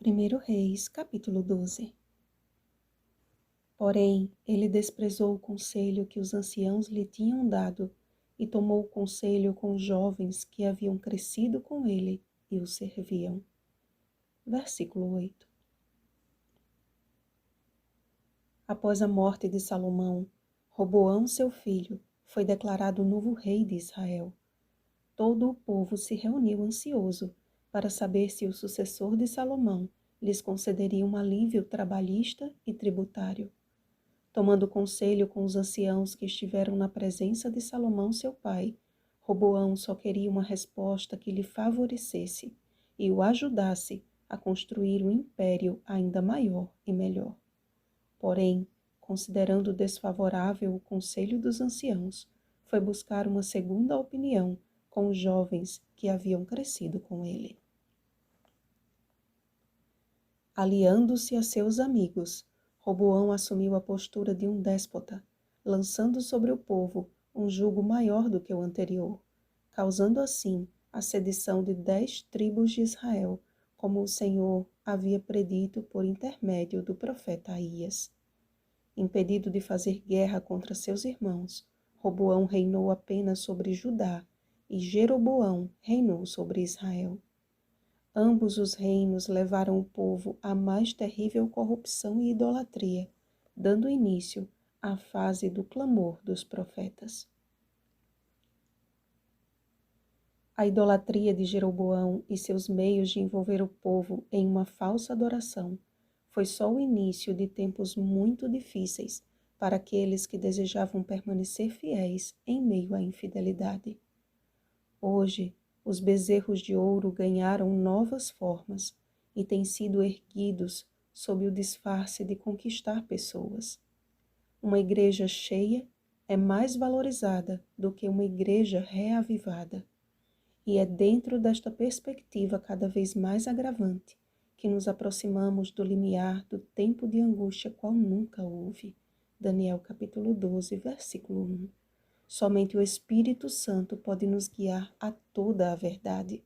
1 Reis, capítulo 12. Porém, ele desprezou o conselho que os anciãos lhe tinham dado e tomou o conselho com os jovens que haviam crescido com ele e o serviam. Versículo 8. Após a morte de Salomão, Roboão, seu filho, foi declarado novo rei de Israel. Todo o povo se reuniu ansioso para saber se o sucessor de Salomão lhes concederia um alívio trabalhista e tributário. Tomando conselho com os anciãos que estiveram na presença de Salomão, seu pai, Roboão só queria uma resposta que lhe favorecesse e o ajudasse a construir um império ainda maior e melhor. Porém, considerando desfavorável o conselho dos anciãos, foi buscar uma segunda opinião com os jovens que haviam crescido com ele. Aliando-se a seus amigos, Roboão assumiu a postura de um déspota, lançando sobre o povo um jugo maior do que o anterior, causando assim a sedição de 10 tribos de Israel, como o Senhor havia predito por intermédio do profeta Aías. Impedido de fazer guerra contra seus irmãos, Roboão reinou apenas sobre Judá e Jeroboão reinou sobre Israel. Ambos os reinos levaram o povo à mais terrível corrupção e idolatria, dando início à fase do clamor dos profetas. A idolatria de Jeroboão e seus meios de envolver o povo em uma falsa adoração foi só o início de tempos muito difíceis para aqueles que desejavam permanecer fiéis em meio à infidelidade. Hoje, os bezerros de ouro ganharam novas formas e têm sido erguidos sob o disfarce de conquistar pessoas. Uma igreja cheia é mais valorizada do que uma igreja reavivada. E é dentro desta perspectiva cada vez mais agravante que nos aproximamos do limiar do tempo de angústia qual nunca houve. Daniel capítulo 12, versículo 1. Somente o Espírito Santo pode nos guiar a toda a verdade.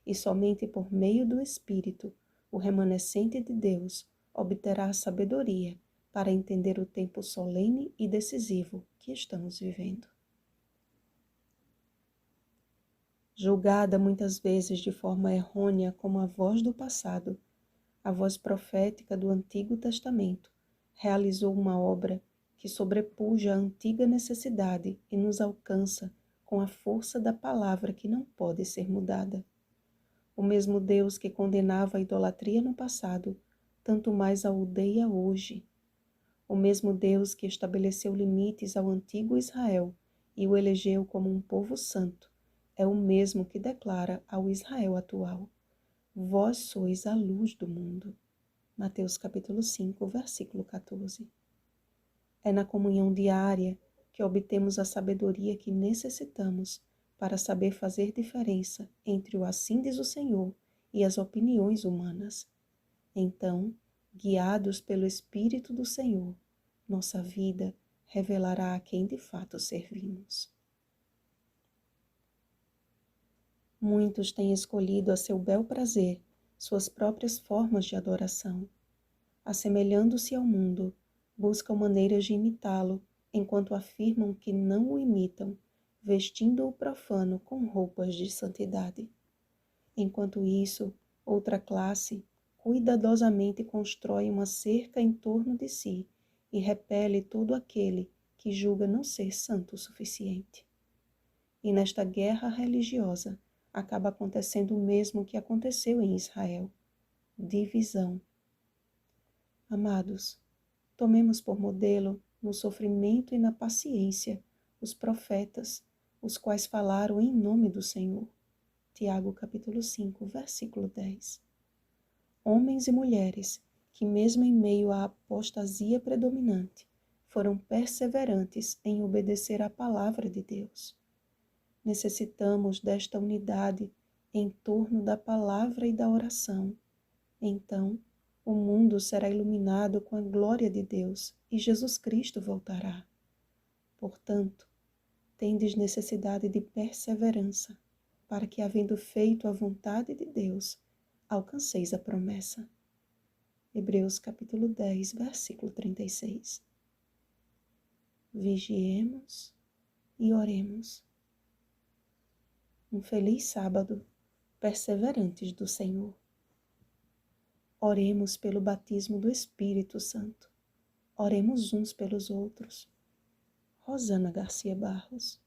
E somente por meio do Espírito, o remanescente de Deus obterá a sabedoria para entender o tempo solene e decisivo que estamos vivendo. Julgada muitas vezes de forma errônea como a voz do passado, a voz profética do Antigo Testamento realizou uma obra que sobrepuja a antiga necessidade e nos alcança com a força da palavra que não pode ser mudada. O mesmo Deus que condenava a idolatria no passado, tanto mais a odeia hoje. O mesmo Deus que estabeleceu limites ao antigo Israel e o elegeu como um povo santo, é o mesmo que declara ao Israel atual: vós sois a luz do mundo. Mateus capítulo 5, versículo 14. É na comunhão diária que obtemos a sabedoria que necessitamos para saber fazer diferença entre o assim diz o Senhor e as opiniões humanas. Então, guiados pelo Espírito do Senhor, nossa vida revelará a quem de fato servimos. Muitos têm escolhido a seu bel prazer suas próprias formas de adoração. Assemelhando-se ao mundo, buscam maneiras de imitá-lo, enquanto afirmam que não o imitam, vestindo o profano com roupas de santidade. Enquanto isso, outra classe cuidadosamente constrói uma cerca em torno de si e repele todo aquele que julga não ser santo o suficiente. E nesta guerra religiosa, acaba acontecendo o mesmo que aconteceu em Israel: divisão. Amados, tomemos por modelo no sofrimento e na paciência os profetas, os quais falaram em nome do Senhor. Tiago capítulo 5, versículo 10. Homens e mulheres que, mesmo em meio à apostasia predominante, foram perseverantes em obedecer à palavra de Deus. Necessitamos desta unidade em torno da palavra e da oração. Então, o mundo será iluminado com a glória de Deus e Jesus Cristo voltará. Portanto, tendes necessidade de perseverança, para que, havendo feito a vontade de Deus, alcanceis a promessa. Hebreus capítulo 10, versículo 36. Vigiemos e oremos. Um feliz sábado, perseverantes do Senhor. Oremos pelo batismo do Espírito Santo. Oremos uns pelos outros. Rosana Garcia Barros.